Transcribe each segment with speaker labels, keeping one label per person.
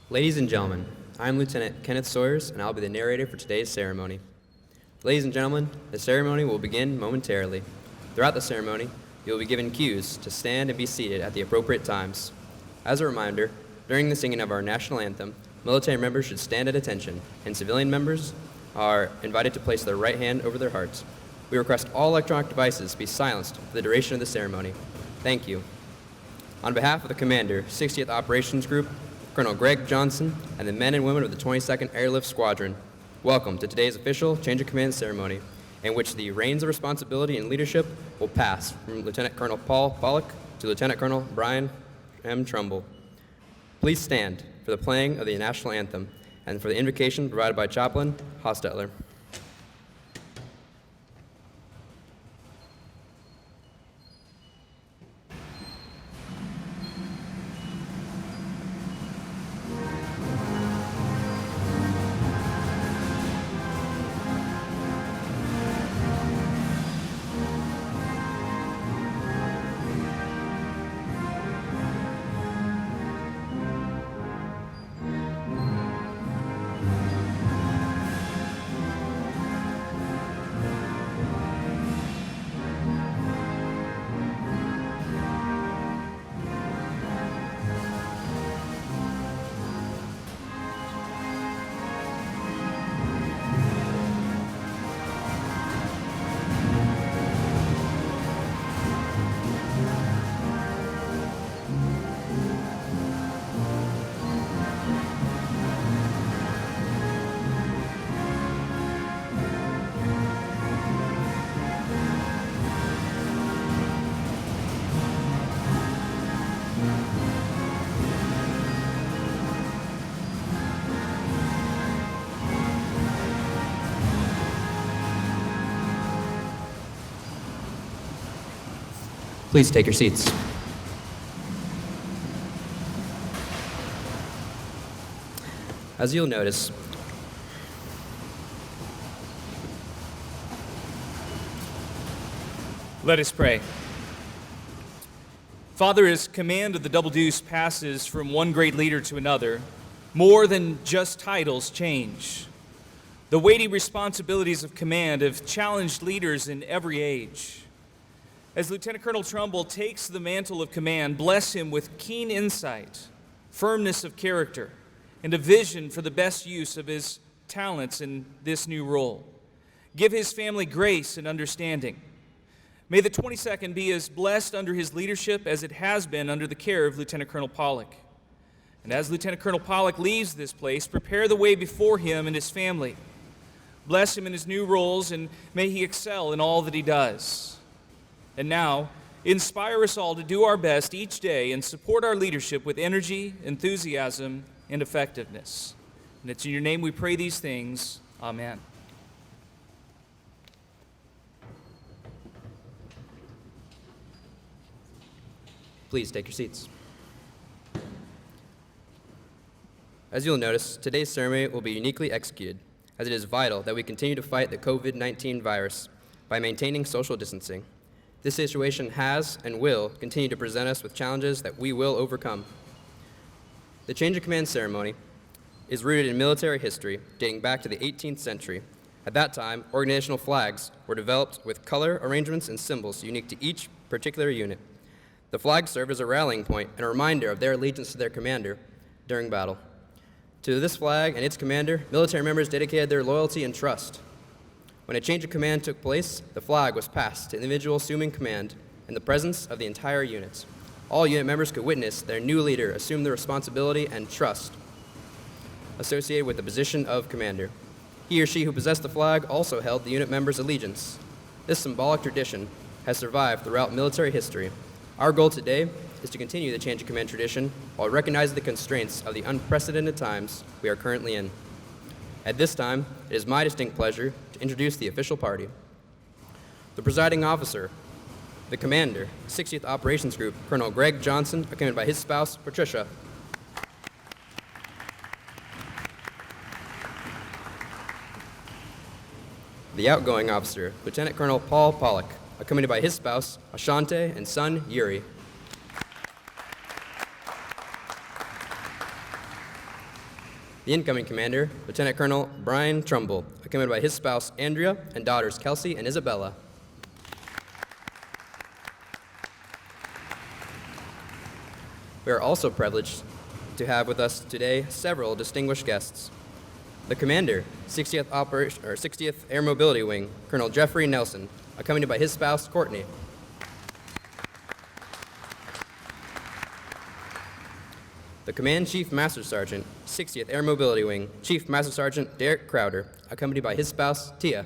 Speaker 1: Ladies and gentlemen, I am Lieutenant Kenneth Sawyers, and I'll be the narrator for today's ceremony. Ladies and gentlemen, the ceremony will begin momentarily. Throughout the ceremony, you will be given cues to stand and be seated at the appropriate times. As a reminder, during the singing of our National Anthem, military members should stand at attention, and civilian members are invited to place their right hand over their hearts. We request all electronic devices be silenced for the duration of the ceremony. Thank you. On behalf of the Commander, 60th Operations Group, Colonel Greg Johnson, and the men and women of the 22nd Airlift Squadron, welcome to today's official change of command ceremony, in which the reins of responsibility and leadership will pass from Lieutenant Colonel Paul Pollock to Lieutenant Colonel Brian M. Trumbull. Please stand for the playing of the National Anthem and for the invocation provided by Chaplain Hostetler. Please take your seats. As you'll notice,
Speaker 2: let us pray. Father, as command of the Double Deuce passes from one great leader to another, more than just titles change. The weighty responsibilities of command have challenged leaders in every age. As Lieutenant Colonel Trumbull takes the mantle of command, bless him with keen insight, firmness of character, and a vision for the best use of his talents in this new role. Give his family grace and understanding. May the 22nd be as blessed under his leadership as it has been under the care of Lieutenant Colonel Pollock. And as Lieutenant Colonel Pollock leaves this place, prepare the way before him and his family. Bless him in his new roles, and may he excel in all that he does. And now, inspire us all to do our best each day and support our leadership with energy, enthusiasm, and effectiveness. And it's in your name we pray these things. Amen.
Speaker 1: please take your seats. As you'll notice, today's ceremony will be uniquely executed, as it is vital that we continue to fight the COVID-19 virus by maintaining social distancing. This situation has and will continue to present us with challenges that we will overcome. The change of command ceremony is rooted in military history dating back to the 18th century. At that time, organizational flags were developed with color arrangements and symbols unique to each particular unit. The flags served as a rallying point and a reminder of their allegiance to their commander during battle. To this flag and its commander, military members dedicated their loyalty and trust. When a change of command took place, the flag was passed to the individual assuming command in the presence of the entire unit. All unit members could witness their new leader assume the responsibility and trust associated with the position of commander. He or she who possessed the flag also held the unit member's allegiance. This symbolic tradition has survived throughout military history. Our goal today is to continue the change of command tradition while recognizing the constraints of the unprecedented times we are currently in. At this time, it is my distinct pleasure to introduce the official party. The presiding officer, the commander, 60th Operations Group, Colonel Greg Johnson, accompanied by his spouse, Patricia. The outgoing officer, Lieutenant Colonel Paul Pollock, accompanied by his spouse, Ashante, and son, Yuri. The incoming commander, Lieutenant Colonel Brian Trumbull, accompanied by his spouse Andrea and daughters Kelsey and Isabella. We are also privileged to have with us today several distinguished guests. The commander, 60th Air Mobility Wing, Colonel Jeffrey Nelson, accompanied by his spouse Courtney. The Command Chief Master Sergeant, 60th Air Mobility Wing, Chief Master Sergeant Derek Crowder, accompanied by his spouse, Tia.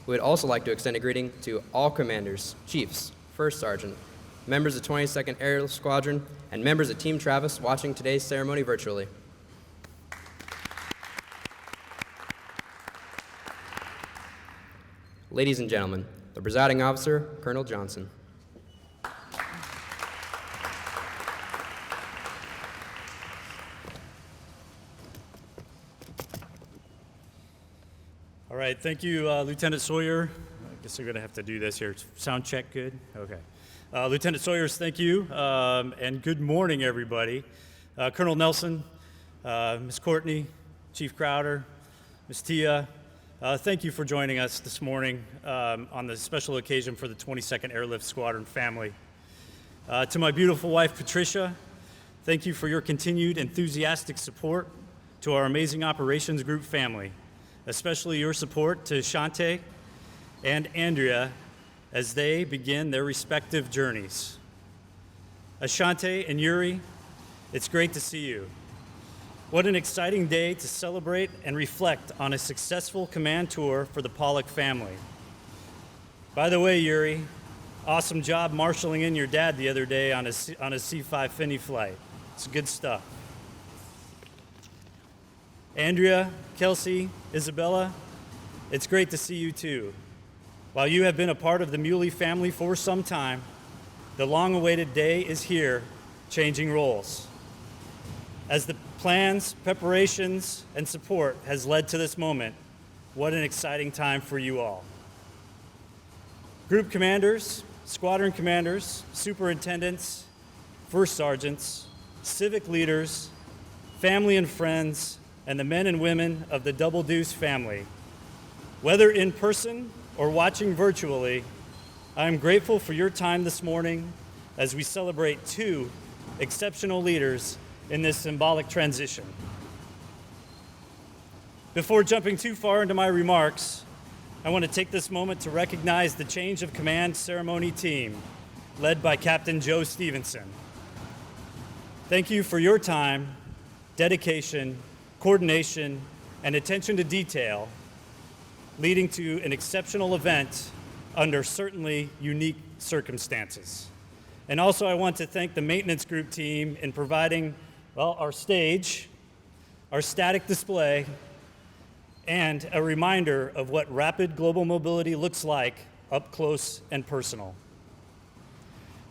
Speaker 1: We would also like to extend a greeting to all commanders, chiefs, first sergeant, members of 22nd Airlift Squadron, and members of Team Travis watching today's ceremony virtually. Ladies and gentlemen, the presiding officer, Colonel Johnson.
Speaker 3: All right, thank you, Lieutenant Sawyer. I guess we're going to have to do this here. Sound check good? Okay. Lieutenant Sawyers, thank you, and good morning, everybody. Colonel Nelson, Ms. Courtney, Chief Crowder, Ms. Tia, thank you for joining us this morning on the special occasion for the 22nd Airlift Squadron family. To my beautiful wife, Patricia, thank you for your continued enthusiastic support to our amazing operations group family, especially your support to Shante and Andrea as they begin their respective journeys. Ashante and Yuri, it's great to see you. What an exciting day to celebrate and reflect on a successful command tour for the Pollock family. By the way, Yuri, awesome job marshaling in your dad the other day on a C-5 Finney flight. It's good stuff. Andrea, Kelsey, Isabella, it's great to see you too. While you have been a part of the Muley family for some time, the long-awaited day is here, changing roles. As the plans, preparations, and support has led to this moment, what an exciting time for you all. Group commanders, squadron commanders, superintendents, first sergeants, civic leaders, family and friends, and the men and women of the Double Deuce family. Whether in person or watching virtually, I am grateful for your time this morning as we celebrate two exceptional leaders in this symbolic transition. Before jumping too far into my remarks, I want to take this moment to recognize the change of command ceremony team led by Captain Joe Stevenson. Thank you for your time, dedication, coordination, and attention to detail, leading to an exceptional event under certainly unique circumstances. And also I want to thank the maintenance group team in providing, well, our stage, our static display, and a reminder of what rapid global mobility looks like up close and personal.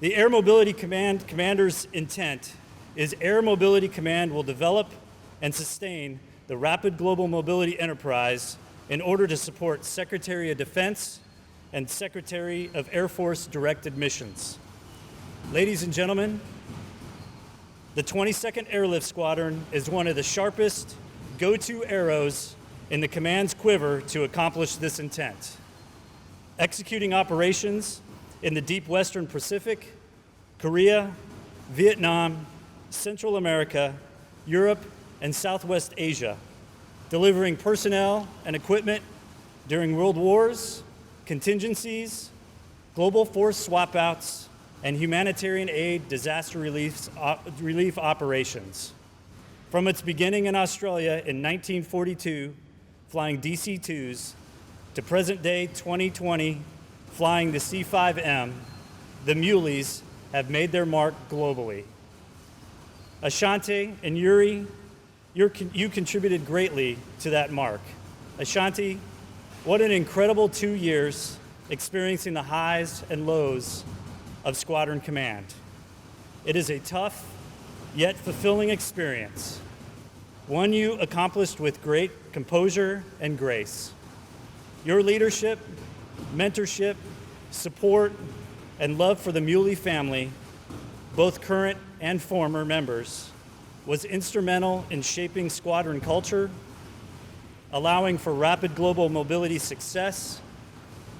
Speaker 3: The Air Mobility Commander's intent is Air Mobility Command will develop and sustain the rapid global mobility enterprise in order to support Secretary of Defense and Secretary of Air Force directed missions. Ladies and gentlemen, the 22nd Airlift Squadron is one of the sharpest go-to arrows in the command's quiver to accomplish this intent. Executing operations in the deep Western Pacific, Korea, Vietnam, Central America, Europe, and Southwest Asia, delivering personnel and equipment during world wars, contingencies, global force swap-outs, and humanitarian aid disaster relief operations. From its beginning in Australia in 1942, flying DC-2s, to present-day 2020, flying the C-5M, the Muleys have made their mark globally. Ashante and Yuri, you contributed greatly to that mark. Ashanti, what an incredible 2 years experiencing the highs and lows of Squadron Command. It is a tough yet fulfilling experience, one you accomplished with great composure and grace. Your leadership, mentorship, support, and love for the Muley family, both current and former members, was instrumental in shaping squadron culture, allowing for rapid global mobility success,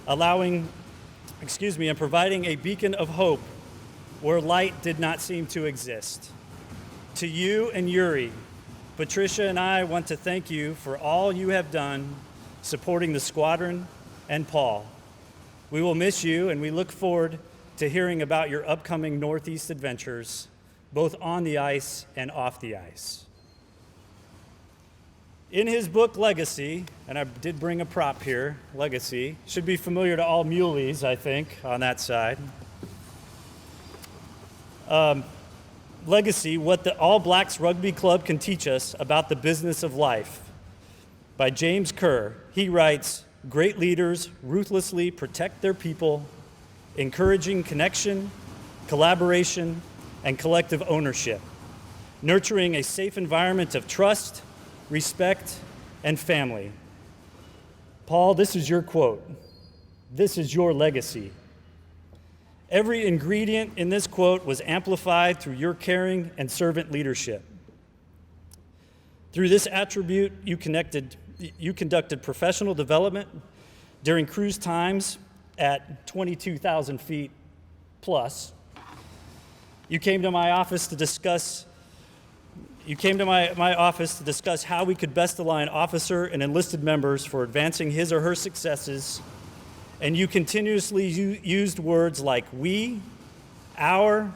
Speaker 3: and providing a beacon of hope where light did not seem to exist. To you and Yuri, Patricia and I want to thank you for all you have done supporting the squadron and Paul. We will miss you, and we look forward to hearing about your upcoming Northeast adventures, both on the ice and off the ice. In his book, Legacy, and I did bring a prop here, Legacy, should be familiar to all muleys, I think, on that side. Legacy, What the All Blacks Rugby Club Can Teach Us About the Business of Life, by James Kerr. He writes, great leaders ruthlessly protect their people, encouraging connection, collaboration, and collective ownership, nurturing a safe environment of trust, respect, and family. Paul, this is your quote. This is your legacy. Every ingredient in this quote was amplified through your caring and servant leadership. Through this attribute, you conducted professional development during cruise times at 22,000 feet plus. You came to my office to discuss how we could best align officer and enlisted members for advancing his or her successes, and you continuously used words like we, our,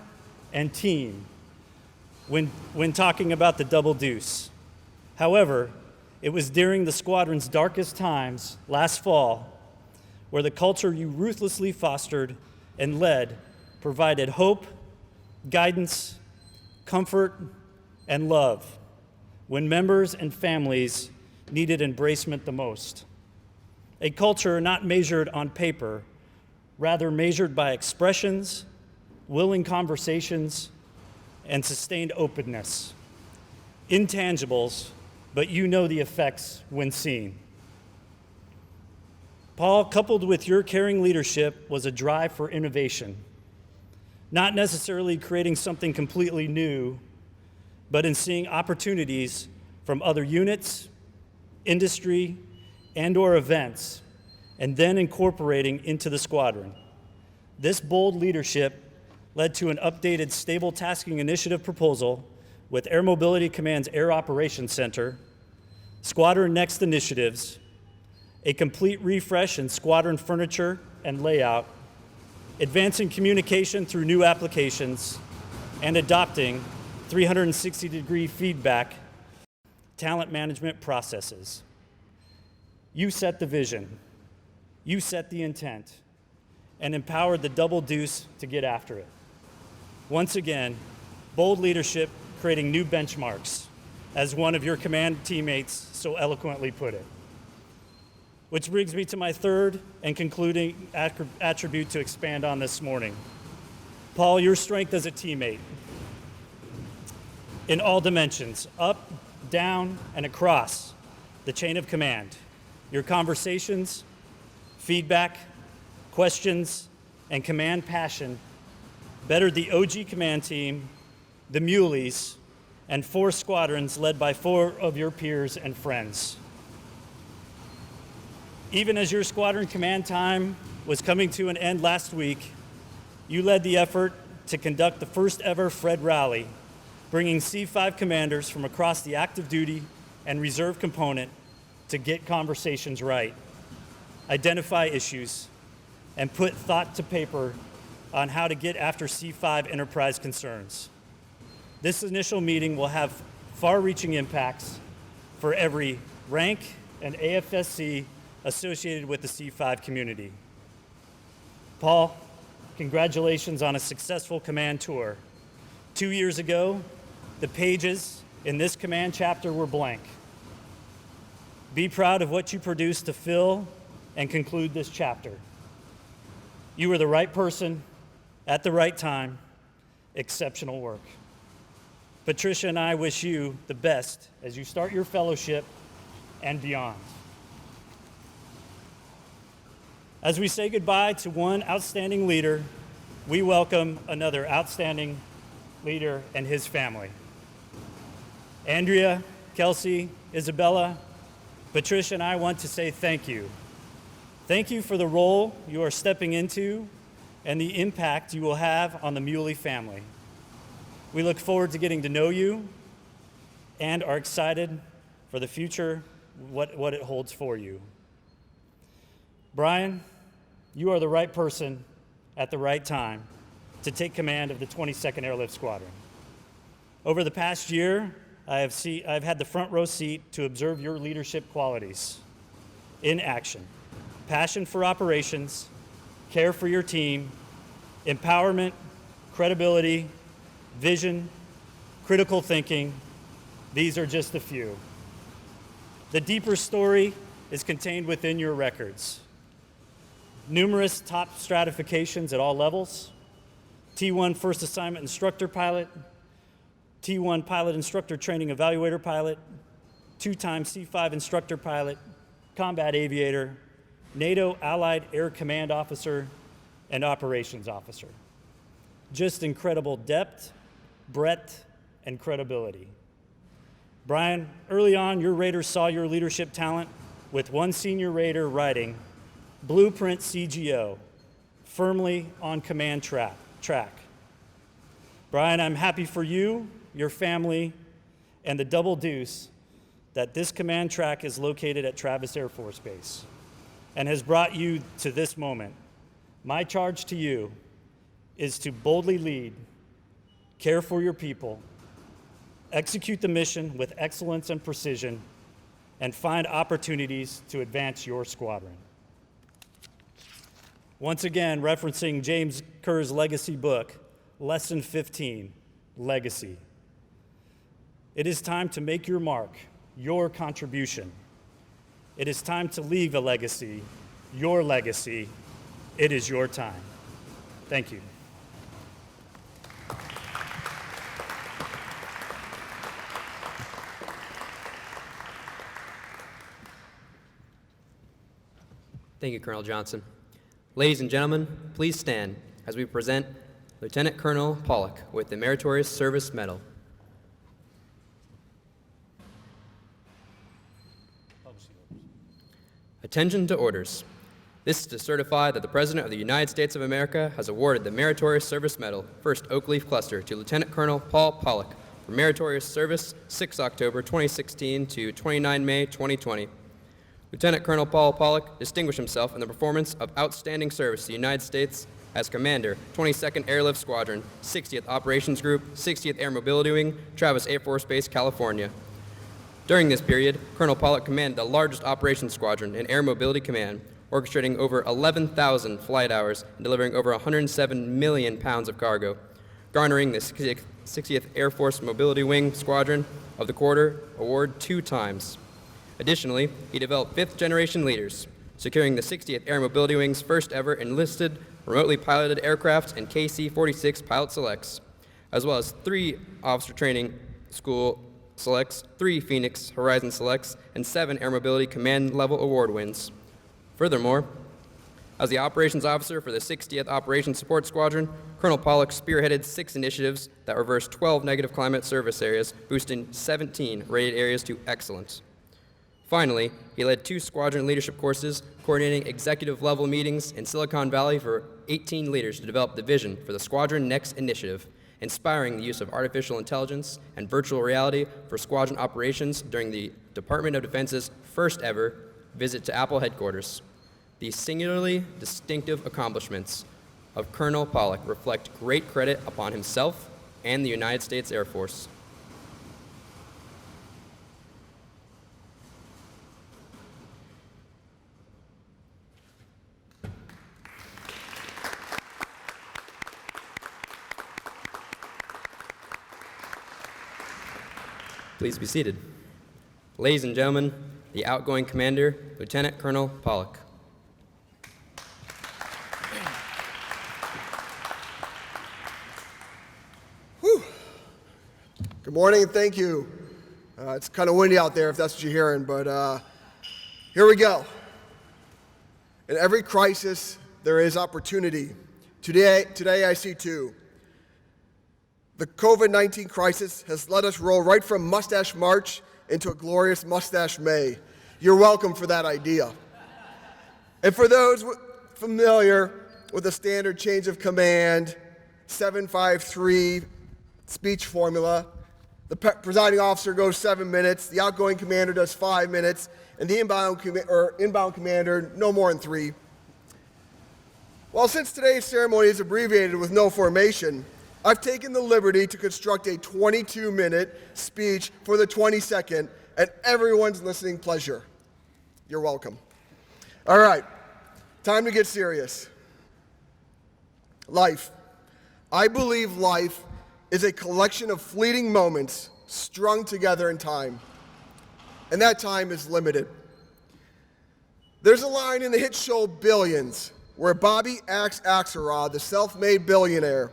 Speaker 3: and team when talking about the double deuce. However, it was during the squadron's darkest times last fall where the culture you ruthlessly fostered and led provided hope, guidance, comfort, and love when members and families needed embracement the most. A culture not measured on paper, rather measured by expressions, willing conversations, and sustained openness. Intangibles, but you know the effects when seen. Paul, coupled with your caring leadership, was a drive for innovation, not necessarily creating something completely new, but in seeing opportunities from other units, industry, and/or events, and then incorporating into the squadron. This bold leadership led to an updated Stable Tasking Initiative proposal with Air Mobility Command's Air Operations Center, Squadron Next initiatives, a complete refresh in squadron furniture and layout, advancing communication through new applications, and adopting 360-degree feedback talent management processes. You set the vision, you set the intent, and empowered the double deuce to get after it. Once again, bold leadership creating new benchmarks, as one of your command teammates so eloquently put it. Which brings me to my third and concluding attribute to expand on this morning. Paul, your strength as a teammate in all dimensions, up, down, and across the chain of command. Your conversations, feedback, questions, and command passion bettered the OG command team, the Muleys, and 4 squadrons led by 4 of your peers and friends. Even as your squadron command time was coming to an end last week, you led the effort to conduct the first ever Fred Rally, bringing C5 commanders from across the active duty and reserve component to get conversations right, identify issues, and put thought to paper on how to get after C5 enterprise concerns. This initial meeting will have far-reaching impacts for every rank and AFSC associated with the C5 community. Paul, congratulations on a successful command tour. 2 years ago, the pages in this command chapter were blank. Be proud of what you produced to fill and conclude this chapter. You were the right person at the right time. Exceptional work. Patricia and I wish you the best as you start your fellowship and beyond. As we say goodbye to one outstanding leader, we welcome another outstanding leader and his family. Andrea, Kelsey, Isabella, Patricia, and I want to say thank you. Thank you for the role you are stepping into and the impact you will have on the Muley family. We look forward to getting to know you and are excited for the future, what it holds for you. Brian, you are the right person at the right time to take command of the 22nd Airlift Squadron. Over the past year, I've had the front row seat to observe your leadership qualities in action. Passion for operations, care for your team, empowerment, credibility, vision, critical thinking. These are just a few. The deeper story is contained within your records. Numerous top stratifications at all levels, T1 First Assignment Instructor Pilot, T1 Pilot Instructor Training Evaluator Pilot, 2-time C5 Instructor Pilot, Combat Aviator, NATO Allied Air Command Officer, and Operations Officer. Just incredible depth, breadth, and credibility. Brian, early on, your Raiders saw your leadership talent with one senior Raider writing, Blueprint CGO, firmly on command track. Brian, I'm happy for you, your family, and the Double Deuce that this command track is located at Travis Air Force Base and has brought you to this moment. My charge to you is to boldly lead, care for your people, execute the mission with excellence and precision, and find opportunities to advance your squadron. Once again, referencing James Kerr's legacy book, Lesson 15, Legacy. It is time to make your mark, your contribution. It is time to leave a legacy, your legacy. It is your time. Thank you.
Speaker 1: Thank you, Colonel Johnson. Ladies and gentlemen, please stand as we present Lieutenant Colonel Pollock with the Meritorious Service Medal. Attention to orders. This is to certify that the President of the United States of America has awarded the Meritorious Service Medal, 1st Oak Leaf Cluster, to Lieutenant Colonel Paul Pollock for meritorious service 6 October 2016 to 29 May 2020. Lieutenant Colonel Paul Pollock distinguished himself in the performance of outstanding service to the United States as Commander, 22nd Airlift Squadron, 60th Operations Group, 60th Air Mobility Wing, Travis Air Force Base, California. During this period, Colonel Pollock commanded the largest operations squadron in Air Mobility Command, orchestrating over 11,000 flight hours and delivering over 107 million pounds of cargo, garnering the 60th Air Force Mobility Wing Squadron of the Quarter Award 2 times. Additionally, he developed 5th-generation leaders, securing the 60th Air Mobility Wing's first ever enlisted, remotely piloted aircraft and KC-46 pilot selects, as well as 3 officer training school selects, 3 Phoenix Horizon selects, and 7 Air Mobility Command level award wins. Furthermore, as the operations officer for the 60th Operations Support Squadron, Colonel Pollock spearheaded 6 initiatives that reversed 12 negative climate service areas, boosting 17 rated areas to excellence. Finally, he led 2 squadron leadership courses, coordinating executive-level meetings in Silicon Valley for 18 leaders to develop the vision for the Squadron Next initiative, inspiring the use of artificial intelligence and virtual reality for squadron operations during the Department of Defense's first ever visit to Apple headquarters. These singularly distinctive accomplishments of Colonel Pollock reflect great credit upon himself and the United States Air Force. Please be seated. Ladies and gentlemen, the outgoing commander, Lieutenant Colonel Pollock.
Speaker 4: Whew. Good morning and thank you. It's kind of windy out there if that's what you're hearing, but here we go. In every crisis, there is opportunity. Today I see two. The COVID-19 crisis has let us roll right from Mustache March into a glorious Mustache May. You're welcome for that idea. And for those familiar with the standard change of command, 753 speech formula, the presiding officer goes 7 minutes, the outgoing commander does 5 minutes, and the inbound commander no more than 3. Well, since today's ceremony is abbreviated with no formation, I've taken the liberty to construct a 22-minute speech for the 22nd at everyone's listening pleasure. You're welcome. All right, time to get serious. Life. I believe life is a collection of fleeting moments strung together in time, and that time is limited. There's a line in the hit show Billions where Bobby Axelrod, the self-made billionaire,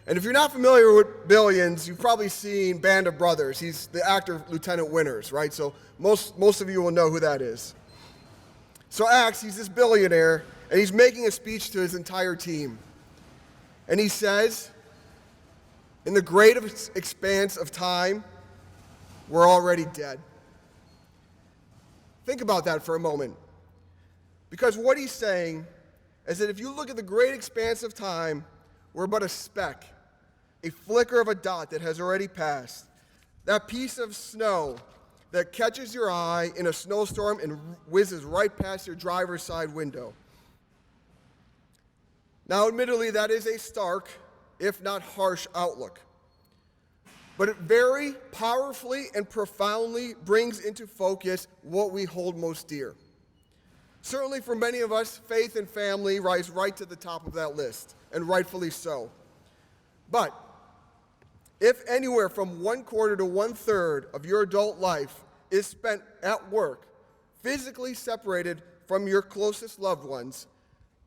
Speaker 4: and if you're not familiar with Billions, you've probably seen Band of Brothers. He's the actor Lieutenant Winters, right? So most of you will know who that is. So Axe, he's this billionaire, and he's making a speech to his entire team. And he says, in the great expanse of time, we're already dead. Think about that for a moment. Because what he's saying is that if you look at the great expanse of time, we're but a speck, a flicker of a dot that has already passed. That piece of snow that catches your eye in a snowstorm and whizzes right past your driver's side window. Now, admittedly, that is a stark, if not harsh, outlook. But it very powerfully and profoundly brings into focus what we hold most dear. Certainly for many of us, faith and family rise right to the top of that list, and rightfully so. But if anywhere from 1/4 to 1/3 of your adult life is spent at work, physically separated from your closest loved ones,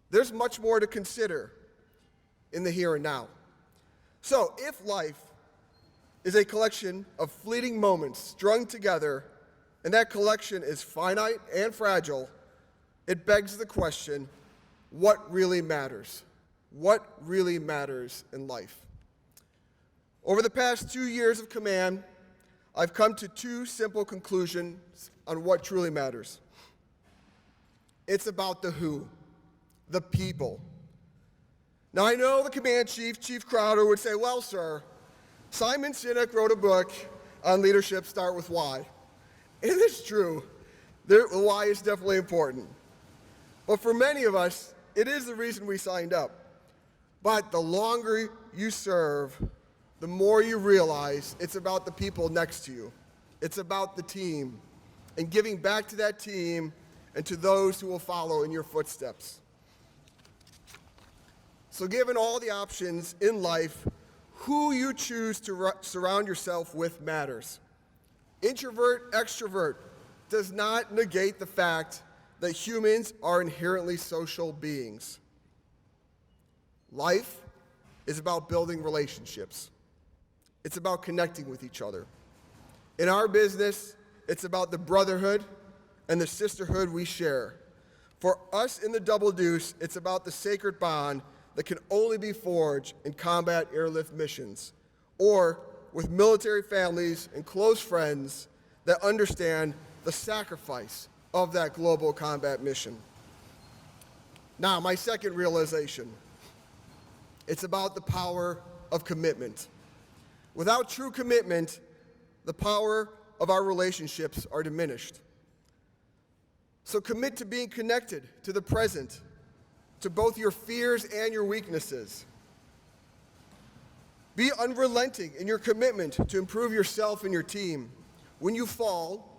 Speaker 4: there's much more to consider in the here and now. So if life is a collection of fleeting moments strung together, and that collection is finite and fragile, it begs the question, what really matters? What really matters in life? Over the past 2 years of command, I've come to 2 simple conclusions on what truly matters. It's about the who, the people. Now I know the command chief, Chief Crowder, would say, well, sir, Simon Sinek wrote a book on leadership, Start With Why. And it's true. The why is definitely important. But for many of us, it is the reason we signed up. But the longer you serve, the more you realize it's about the people next to you. It's about the team and giving back to that team and to those who will follow in your footsteps. So given all the options in life, who you choose to surround yourself with matters. Introvert, extrovert does not negate the fact that humans are inherently social beings. Life is about building relationships. It's about connecting with each other. In our business, it's about the brotherhood and the sisterhood we share. For us in the Double Deuce, it's about the sacred bond that can only be forged in combat airlift missions, or with military families and close friends that understand the sacrifice of that global combat mission. Now, my second realization, it's about the power of commitment. Without true commitment, the power of our relationships are diminished. So commit to being connected to the present, to both your fears and your weaknesses. Be unrelenting in your commitment to improve yourself and your team. When you fall,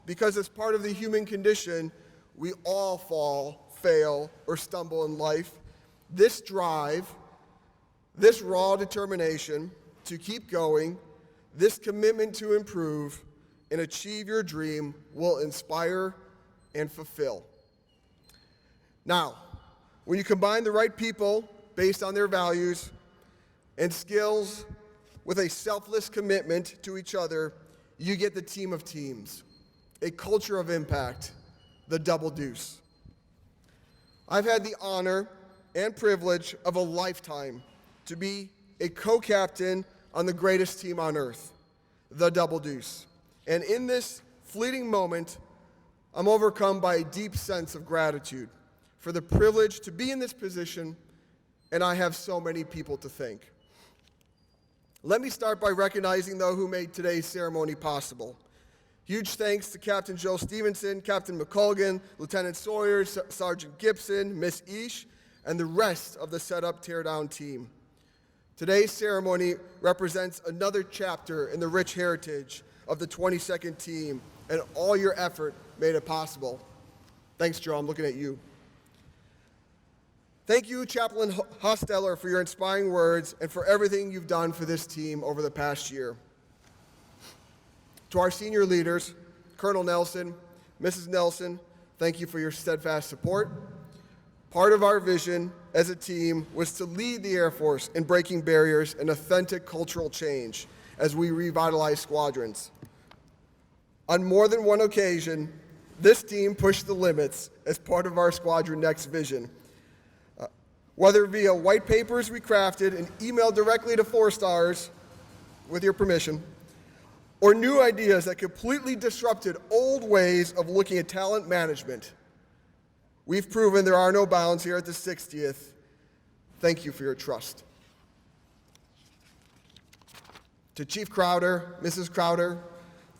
Speaker 4: because as part of the human condition, we all fall, fail, or stumble in life, this drive, this raw determination to keep going, this commitment to improve and achieve your dream will inspire and fulfill. Now, when you combine the right people based on their values and skills with a selfless commitment to each other, you get the team of teams, a culture of impact, the Double Deuce. I've had the honor and privilege of a lifetime to be a co-captain on the greatest team on earth, the Double Deuce. And in this fleeting moment, I'm overcome by a deep sense of gratitude for the privilege to be in this position, and I have so many people to thank. Let me start by recognizing, though, who made today's ceremony possible. Huge thanks to Captain Joe Stevenson, Captain McColgan, Lieutenant Sawyer, Sergeant Gibson, Miss Ish, and the rest of the Setup Teardown team. Today's ceremony represents another chapter in the rich heritage of the 22nd team, and all your effort made it possible. Thanks, Joe. I'm looking at you. Thank you, Chaplain Hosteller, for your inspiring words and for everything you've done for this team over the past year. To our senior leaders, Colonel Nelson, Mrs. Nelson, thank you for your steadfast support. Part of our vision as a team was to lead the Air Force in breaking barriers and authentic cultural change as we revitalize squadrons. On more than one occasion, this team pushed the limits as part of our Squadron Next vision. Whether via white papers we crafted and emailed directly to 4 stars, with your permission, or new ideas that completely disrupted old ways of looking at talent management, we've proven there are no bounds here at the 60th. Thank you for your trust. To Chief Crowder, Mrs. Crowder,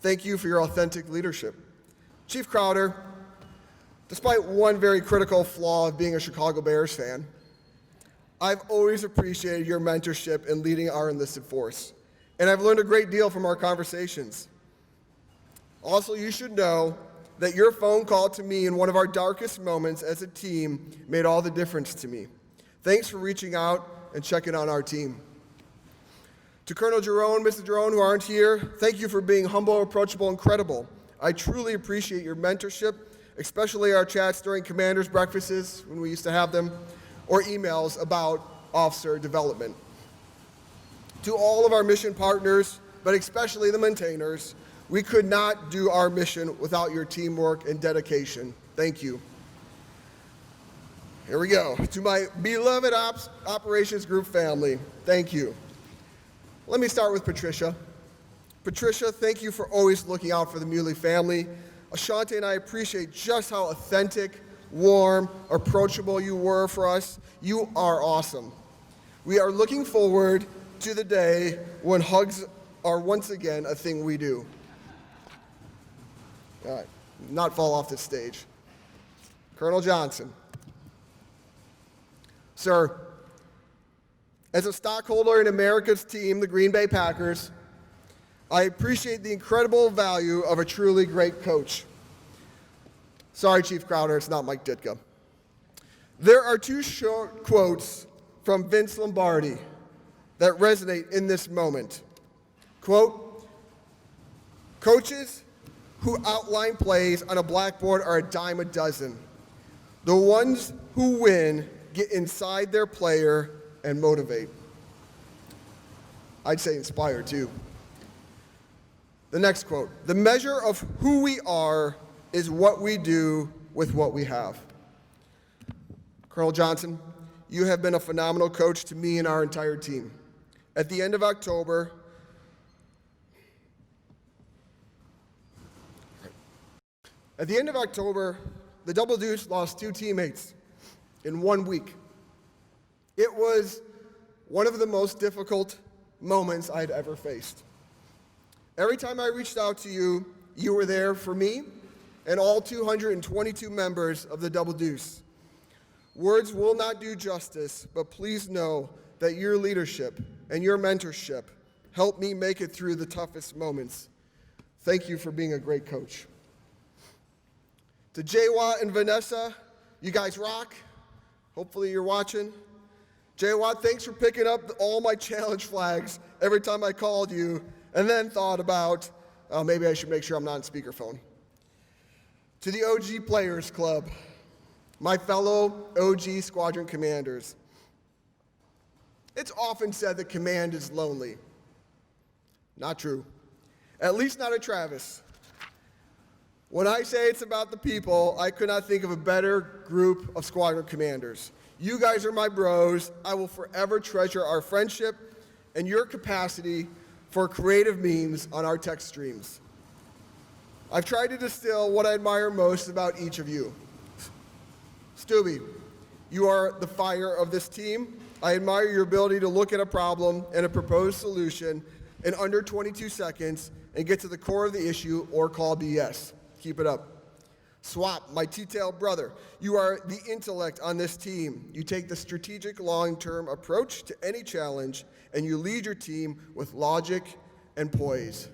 Speaker 4: thank you for your authentic leadership. Chief Crowder, despite one very critical flaw of being a Chicago Bears fan, I've always appreciated your mentorship in leading our enlisted force, and I've learned a great deal from our conversations. Also, you should know that your phone call to me in one of our darkest moments as a team made all the difference to me. Thanks for reaching out and checking on our team. To Colonel Jerome, Mrs. Jerome, who aren't here, thank you for being humble, approachable, and credible. I truly appreciate your mentorship, especially our chats during commanders' breakfasts when we used to have them, or emails about officer development. To all of our mission partners, but especially the maintainers, we could not do our mission without your teamwork and dedication. Thank you. Here we go. To my beloved operations group family, thank you. Let me start with Patricia. Patricia, thank you for always looking out for the Muley family. Ashante and I appreciate just how authentic, warm, approachable you were for us. You are awesome. We are looking forward to the day when hugs are once again a thing we do. All right, not fall off the stage. Colonel Johnson. Sir, as a stockholder in America's team, the Green Bay Packers, I appreciate the incredible value of a truly great coach. Sorry, Chief Crowder, it's not Mike Ditka. There are 2 short quotes from Vince Lombardi that resonate in this moment. Quote, coaches who outline plays on a blackboard are a dime a dozen. The ones who win get inside their player and motivate. I'd say inspire too. The next quote, the measure of who we are is what we do with what we have. Colonel Johnson, you have been a phenomenal coach to me and our entire team. At the end of October, the Double Deuce lost 2 teammates in 1 week. It was one of the most difficult moments I'd ever faced. Every time I reached out to you, you were there for me and all 222 members of the Double Deuce. Words will not do justice, but please know that your leadership and your mentorship helped me make it through the toughest moments. Thank you for being a great coach. To Jay-Watt and Vanessa, you guys rock. Hopefully you're watching. Jay-Watt, thanks for picking up all my challenge flags every time I called you and then thought about, maybe I should make sure I'm not on speakerphone. To the OG Players Club, my fellow OG squadron commanders. It's often said that command is lonely. Not true. At least not at Travis. When I say it's about the people, I could not think of a better group of squadron commanders. You guys are my bros. I will forever treasure our friendship and your capacity for creative memes on our text streams. I've tried to distill what I admire most about each of you. Stubby, you are the fire of this team. I admire your ability to look at a problem and a proposed solution in under 22 seconds and get to the core of the issue or call BS. Keep it up. Swap, my two-tailed brother, you are the intellect on this team. You take the strategic long-term approach to any challenge, and you lead your team with logic and poise.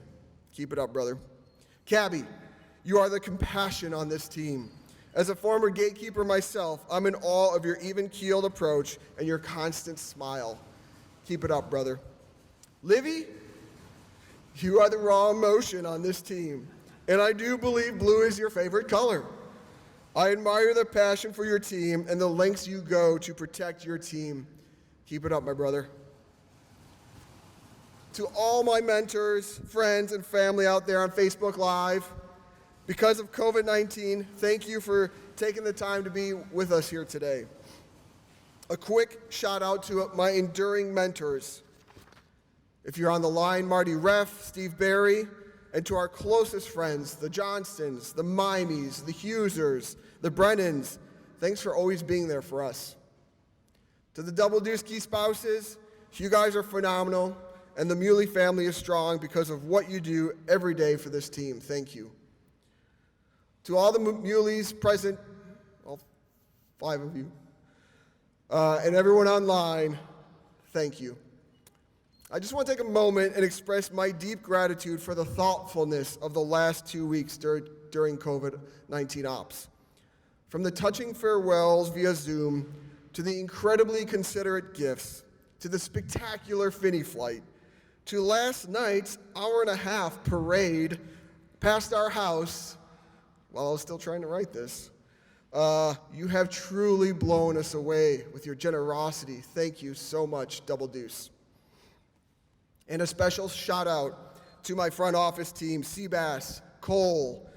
Speaker 4: Keep it up, brother. Cabby, you are the compassion on this team. As a former gatekeeper myself, I'm in awe of your even-keeled approach and your constant smile. Keep it up, brother. Livy, you are the raw emotion on this team. And I do believe blue is your favorite color. I admire the passion for your team and the lengths you go to protect your team. Keep it up, my brother. To all my mentors, friends, and family out there on Facebook Live, because of COVID-19, thank you for taking the time to be with us here today. A quick shout out to my enduring mentors. If you're on the line, Marty Reff, Steve Barry, and to our closest friends, the Johnstons, the Mimies, the Hughesers, the Brennans, thanks for always being there for us. To the Double Deuce Key spouses, you guys are phenomenal, and the Muley family is strong because of what you do every day for this team. Thank you. To all the Muleys present, all 5 of you, and everyone online, thank you. I just want to take a moment and express my deep gratitude for the thoughtfulness of the last 2 weeks during COVID-19 ops. From the touching farewells via Zoom, to the incredibly considerate gifts, to the spectacular Finney flight, to last night's hour-and-a-half parade past our house while I was still trying to write this. You have truly blown us away with your generosity. Thank you so much, Double Deuce. And a special shout out to my front office team, Seabass, Cole,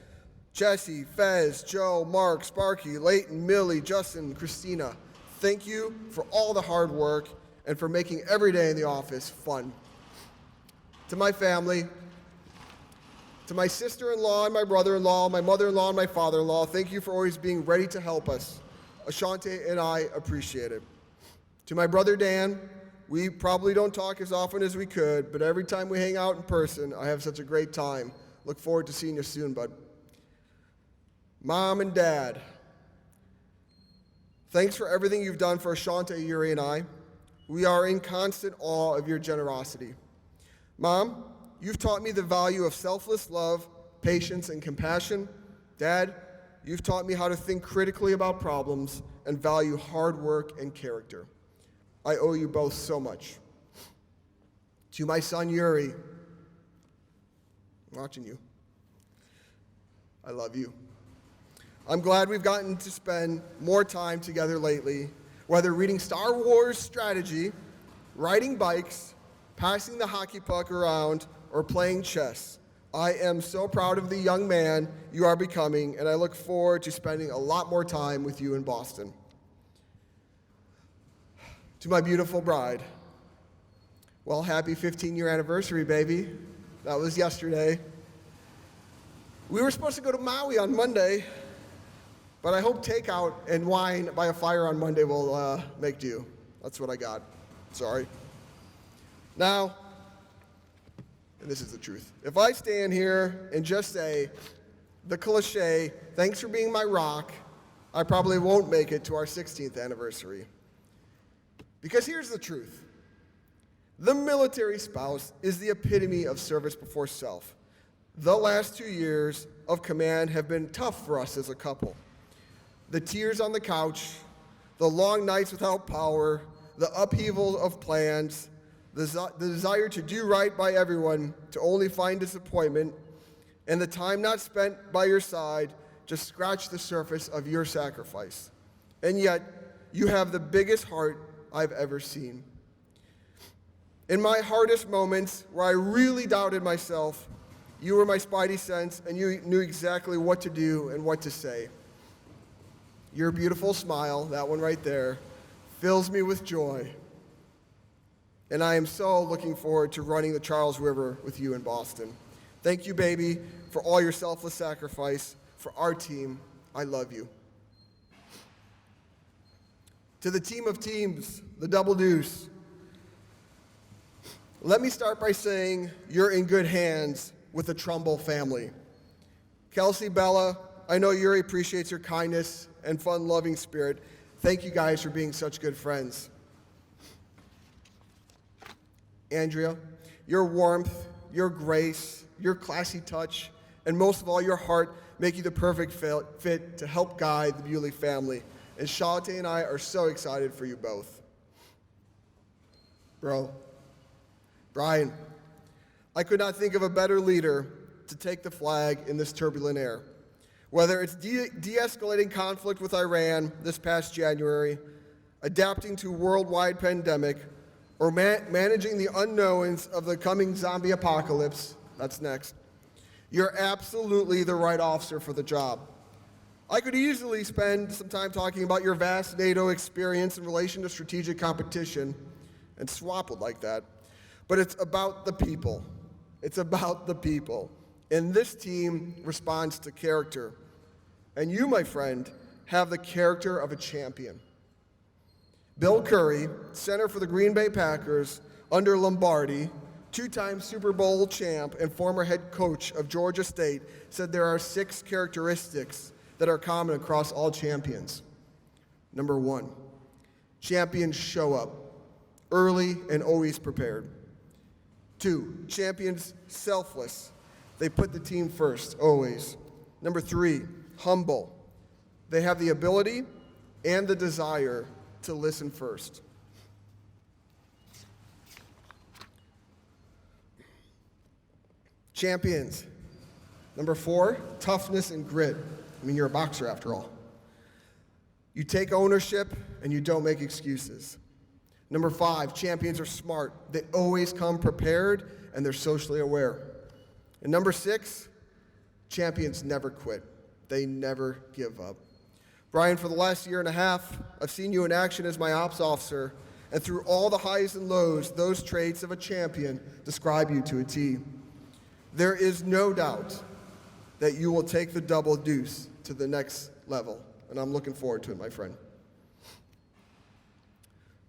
Speaker 4: Jesse, Fez, Joe, Mark, Sparky, Leighton, Millie, Justin, Christina. Thank you for all the hard work and for making every day in the office fun. To my family, to my sister-in-law and my brother-in-law, my mother-in-law and my father-in-law, thank you for always being ready to help us. Ashante and I appreciate it. To my brother Dan, we probably don't talk as often as we could, but every time we hang out in person, I have such a great time. Look forward to seeing you soon, bud. Mom and Dad, thanks for everything you've done for Ashante, Yuri, and I. We are in constant awe of your generosity. Mom, you've taught me the value of selfless love, patience, and compassion. Dad, you've taught me how to think critically about problems and value hard work and character. I owe you both so much. To my son, Yuri, I'm watching you. I love you. I'm glad we've gotten to spend more time together lately, whether reading Star Wars strategy, riding bikes, passing the hockey puck around, or playing chess. I am so proud of the young man you are becoming, and I look forward to spending a lot more time with you in Boston. To my beautiful bride, well, happy 15-year anniversary, baby. That was yesterday. We were supposed to go to Maui on Monday, but I hope takeout and wine by a fire on Monday will make do. That's what I got. Sorry. Now, and this is the truth, if I stand here and just say the cliche, thanks for being my rock, I probably won't make it to our 16th anniversary. Because here's the truth. The military spouse is the epitome of service before self. The last 2 years of command have been tough for us as a couple. The tears on the couch, the long nights without power, the upheaval of plans, the desire to do right by everyone to only find disappointment, and the time not spent by your side just scratch the surface of your sacrifice. And yet, you have the biggest heart I've ever seen. In my hardest moments, where I really doubted myself, you were my spidey sense, and you knew exactly what to do and what to say. Your beautiful smile, that one right there, fills me with joy. And I am so looking forward to running the Charles River with you in Boston. Thank you, baby, for all your selfless sacrifice. For our team, I love you. To the team of teams, the Double Deuce, let me start by saying you're in good hands with the Trumbull family. Kelsey, Bella, I know Yuri appreciates your kindness and fun-loving spirit. Thank you guys for being such good friends. Andrea, your warmth, your grace, your classy touch, and most of all, your heart make you the perfect fit to help guide the Bewley family. And Charlotte and I are so excited for you both. Brian, I could not think of a better leader to take the flag in this turbulent air. Whether it's de-escalating conflict with Iran this past January, adapting to a worldwide pandemic, or managing the unknowns of the coming zombie apocalypse, that's next, you're absolutely the right officer for the job. I could easily spend some time talking about your vast NATO experience in relation to strategic competition, and Swap would like that, but it's about the people. It's about the people. And this team responds to character. And you, my friend, have the character of a champion. Bill Curry, center for the Green Bay Packers under Lombardi, two-time Super Bowl champ and former head coach of Georgia State, said there are 6 characteristics that are common across all champions. Number 1, champions show up, early and always prepared. 2, champions selfless. They put the team first, always. Number 3, humble. They have the ability and the desire to listen first. Champions. Number 4, toughness and grit. I mean, you're a boxer after all. You take ownership and you don't make excuses. Number 5, champions are smart. They always come prepared and they're socially aware. And number 6, champions never quit. They never give up. Brian, for the last year and a half, I've seen you in action as my ops officer, and through all the highs and lows, those traits of a champion describe you to a T. There is no doubt that you will take the Double Deuce to the next level, and I'm looking forward to it, my friend.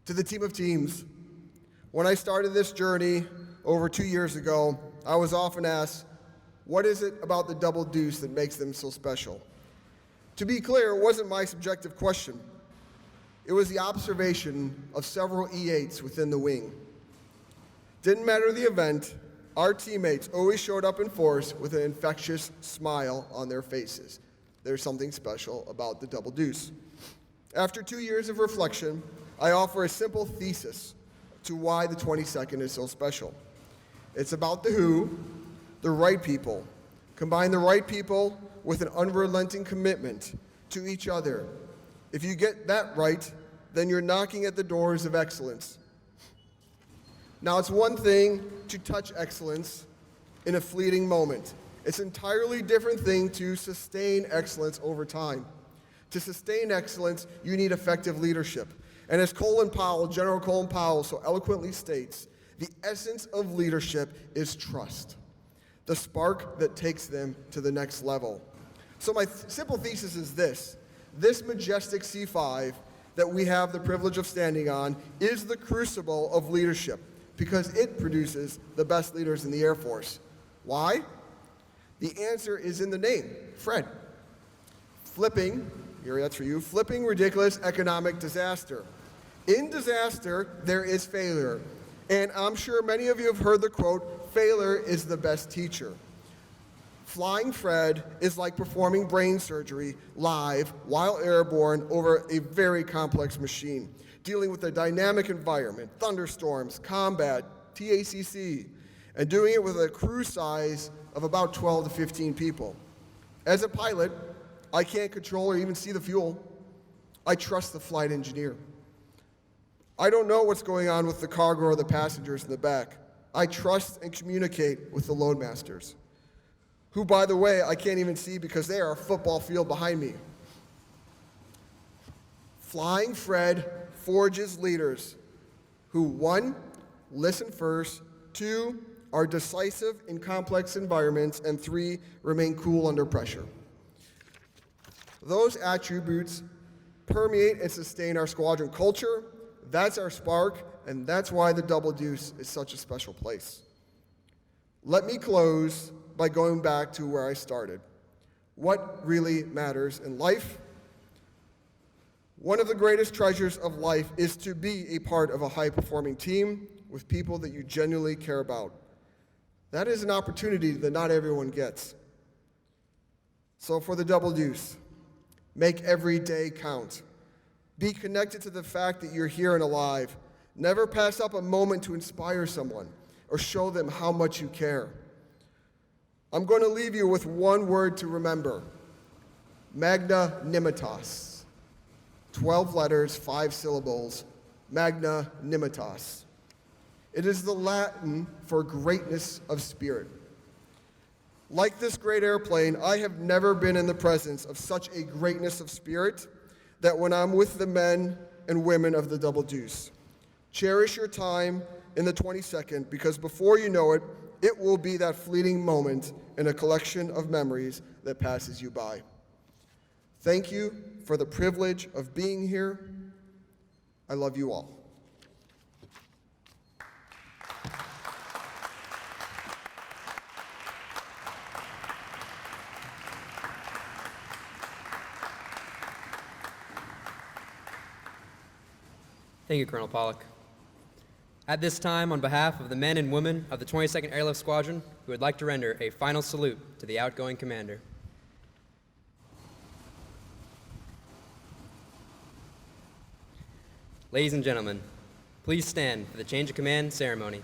Speaker 4: To the team of teams, when I started this journey over 2 years ago, I was often asked, what is it about the Double Deuce that makes them so special? To be clear, it wasn't my subjective question. It was the observation of several E8s within the wing. Didn't matter the event, our teammates always showed up in force with an infectious smile on their faces. There's something special about the Double Deuce. After 2 years of reflection, I offer a simple thesis to why the 22nd is so special. It's about the who, the right people. Combine the right people with an unrelenting commitment to each other. If you get that right, then you're knocking at the doors of excellence. Now, it's one thing to touch excellence in a fleeting moment. It's an entirely different thing to sustain excellence over time. To sustain excellence, you need effective leadership. And as General Colin Powell so eloquently states, the essence of leadership is trust, the spark that takes them to the next level. So my simple thesis is this majestic C5 that we have the privilege of standing on is the crucible of leadership because it produces the best leaders in the Air Force. Why? The answer is in the name, Fred. Flipping ridiculous economic disaster. In disaster, there is failure. And I'm sure many of you have heard the quote, failure is the best teacher. Flying Fred is like performing brain surgery live while airborne over a very complex machine, dealing with a dynamic environment, thunderstorms, combat, TACC, and doing it with a crew size of about 12 to 15 people. As a pilot, I can't control or even see the fuel. I trust the flight engineer. I don't know what's going on with the cargo or the passengers in the back. I trust and communicate with the loadmasters, who, by the way, I can't even see because they are a football field behind me. Flying Fred forges leaders who, 1, listen first, 2, are decisive in complex environments, and 3, remain cool under pressure. Those attributes permeate and sustain our squadron culture. That's our spark, and that's why the Double Deuce is such a special place. Let me close by going back to where I started. What really matters in life? One of the greatest treasures of life is to be a part of a high-performing team with people that you genuinely care about. That is an opportunity that not everyone gets. So for the Double Deuce, make every day count. Be connected to the fact that you're here and alive. Never pass up a moment to inspire someone or show them how much you care. I'm going to leave you with one word to remember: magnanimitas. 12 letters, 5 syllables, magnanimitas. It is the Latin for greatness of spirit. Like this great airplane, I have never been in the presence of such a greatness of spirit that when I'm with the men and women of the Double Deuce. Cherish your time in the 22nd, because before you know it, it will be that fleeting moment in a collection of memories that passes you by. Thank you for the privilege of being here. I love you all.
Speaker 1: Thank you, Colonel Pollock. At this time, on behalf of the men and women of the 22nd Airlift Squadron, we would like to render a final salute to the outgoing commander. Ladies and gentlemen, please stand for the change of command ceremony.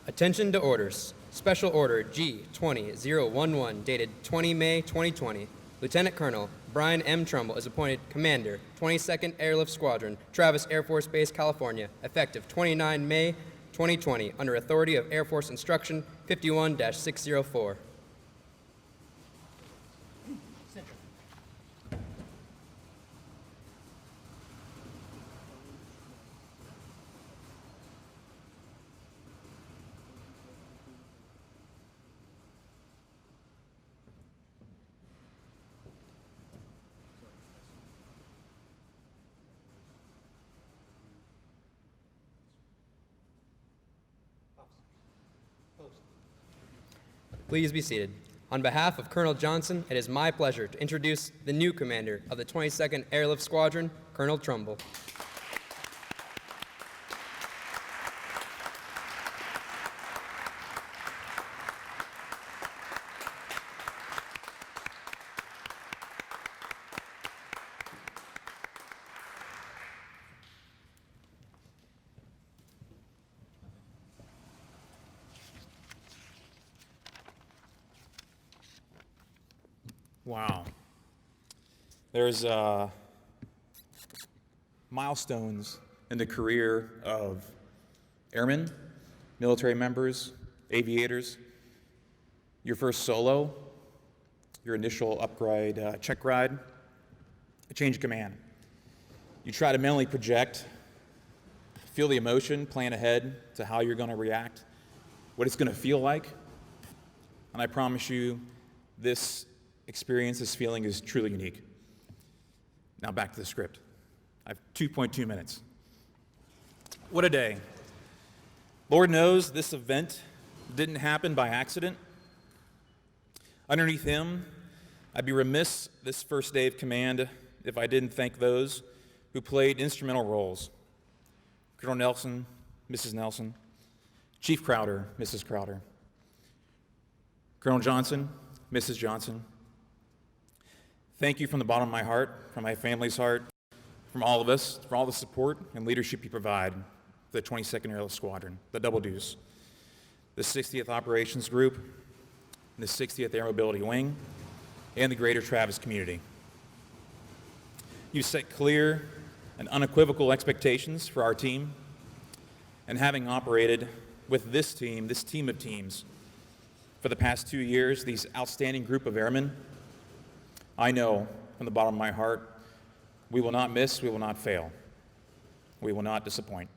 Speaker 1: Attention to orders. Special Order G-20-011, dated 20 May 2020. Lieutenant Colonel Brian M. Trumbull is appointed Commander, 22nd Airlift Squadron, Travis Air Force Base, California, effective 29 May 2020, under authority of Air Force Instruction 51-604. Please be seated. On behalf of Colonel Johnson, it is my pleasure to introduce the new commander of the 22nd Airlift Squadron, Colonel Trumbull.
Speaker 5: Wow. There's milestones in the career of airmen, military members, aviators. Your first solo, your initial upgrade check ride, a change of command. You try to mentally project, feel the emotion, plan ahead to how you're going to react, what it's going to feel like. And I promise you, this experience, this feeling is truly unique. Now back to the script. I have 2.2 minutes. What a day. Lord knows this event didn't happen by accident. Underneath him, I'd be remiss this first day of command if I didn't thank those who played instrumental roles. Colonel Nelson, Mrs. Nelson, Chief Crowder, Mrs. Crowder, Colonel Johnson, Mrs. Johnson. Thank you from the bottom of my heart, from my family's heart, from all of us, for all the support and leadership you provide for the 22nd Airlift Squadron, the Double Deuce, the 60th Operations Group, the 60th Air Mobility Wing, and the greater Travis community. You set clear and unequivocal expectations for our team. and having operated with this team of teams, for the past 2 years, these outstanding group of airmen, I know from the bottom of my heart, we will not miss, we will not fail. We will not disappoint.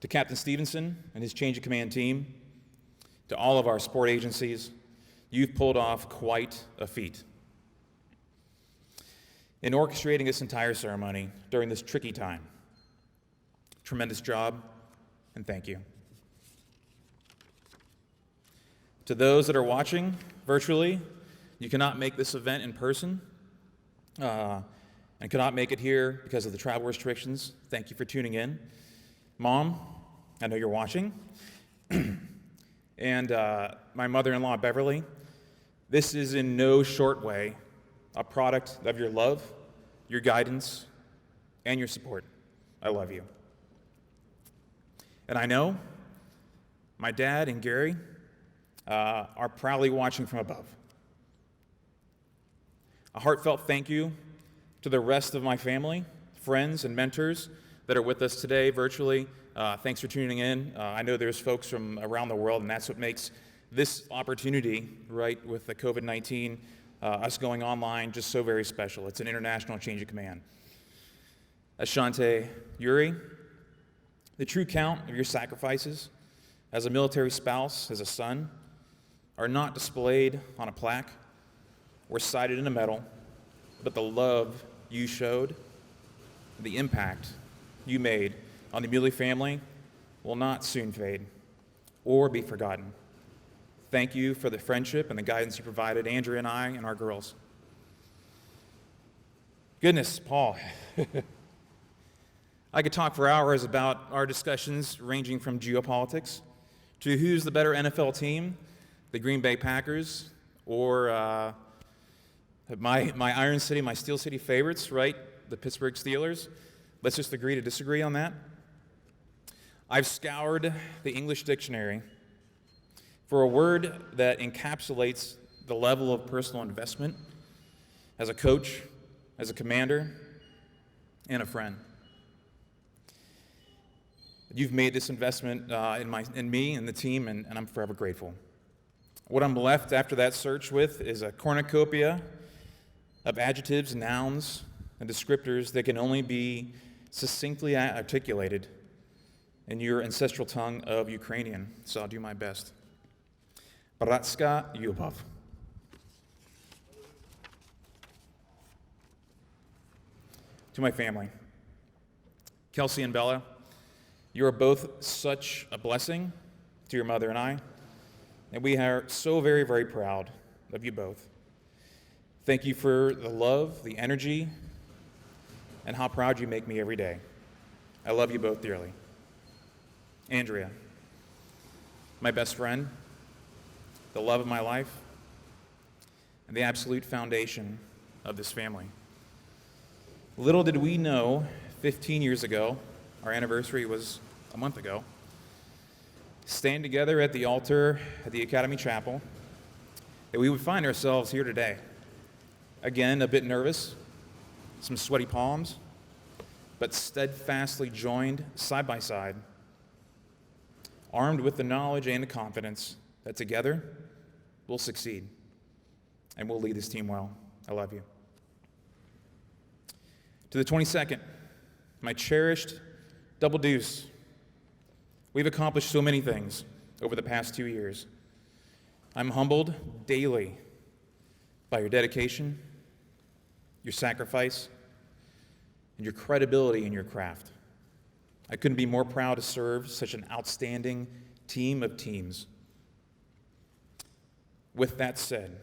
Speaker 5: To Captain Stevenson and his change of command team, to all of our support agencies, you've pulled off quite a feat. In orchestrating this entire ceremony during this tricky time, tremendous job, and thank you. To those that are watching virtually, you cannot make this event in person and cannot make it here because of the travel restrictions. Thank you for tuning in. Mom, I know you're watching. And my mother-in-law, Beverly, this is in no short way a product of your love, your guidance, and your support. I love you. And I know my dad and Gary are proudly watching from above. A heartfelt thank you to the rest of my family, friends, and mentors that are with us today virtually. Thanks for tuning in. I know there's folks from around the world, and that's what makes this opportunity, right, with the COVID-19, us going online, just so very special. It's an international change of command. Ashante Yuri, the true count of your sacrifices as a military spouse, as a son, are not displayed on a plaque or cited in a medal, but the love you showed, the impact you made on the Muley family will not soon fade or be forgotten. Thank you for the friendship and the guidance you provided, Andrea and I and our girls. Goodness, Paul. I could talk for hours about our discussions ranging from geopolitics to who's the better NFL team, the Green Bay Packers, or my Iron City, my Steel City favorites, right, the Pittsburgh Steelers. Let's just agree to disagree on that. I've scoured the English dictionary for a word that encapsulates the level of personal investment as a coach, as a commander, and a friend. You've made this investment in me and the team, and I'm forever grateful. What I'm left after that search with is a cornucopia of adjectives, nouns, and descriptors that can only be succinctly articulated in your ancestral tongue of Ukrainian, so I'll do my best. Bratska Yubov. To my family, Kelsey and Bella, you are both such a blessing to your mother and I, and we are so very, very proud of you both. Thank you for the love, the energy, and how proud you make me every day. I love you both dearly. Andrea, my best friend, the love of my life, and the absolute foundation of this family. Little did we know 15 years ago, our anniversary was a month ago, staying together at the altar at the Academy Chapel, that we would find ourselves here today. Again, a bit nervous, some sweaty palms, but steadfastly joined side by side, armed with the knowledge and the confidence that together we'll succeed and we'll lead this team well. I love you. To the 22nd, my cherished double deuce. We've accomplished so many things over the past 2 years. I'm humbled daily by your dedication, your sacrifice, and your credibility in your craft. I couldn't be more proud to serve such an outstanding team of teams. With that said,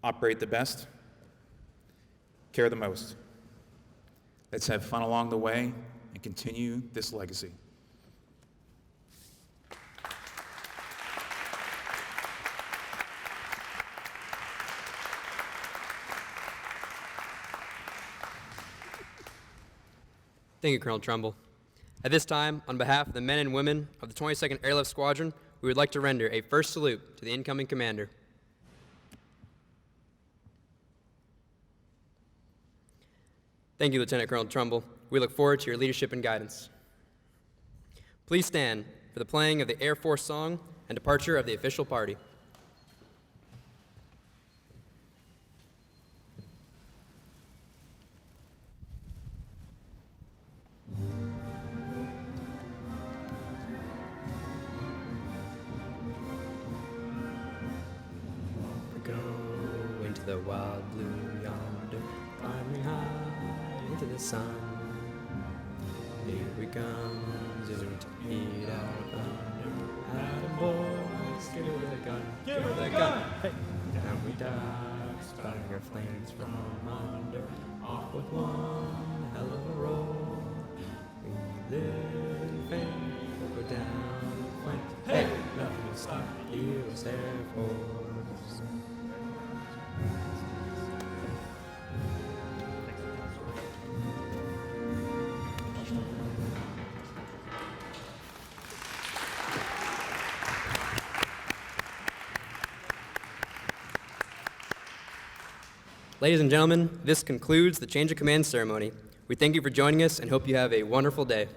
Speaker 5: operate the best, care the most. Let's have fun along the way and continue this legacy.
Speaker 1: Thank you, Colonel Trumbull. At this time, on behalf of the men and women of the 22nd Airlift Squadron, we would like to render a first salute to the incoming commander. Thank you, Lieutenant Colonel Trumbull. We look forward to your leadership and guidance. Please stand for the playing of the Air Force song and departure of the official party. Go into the wild blue yonder, climbing high into the sun. Here we come, zooming to meet our thunder. Atta boys, give it with a gun, give it with a gun. Hey, down we dive, spouting our flames from under. Off with one hell of a roll. We live in fame, we'll go down in flames. Hey, nothing will stop the U.S. Air Force. Ladies and gentlemen, this concludes the change of command ceremony. We thank you for joining us and hope you have a wonderful day.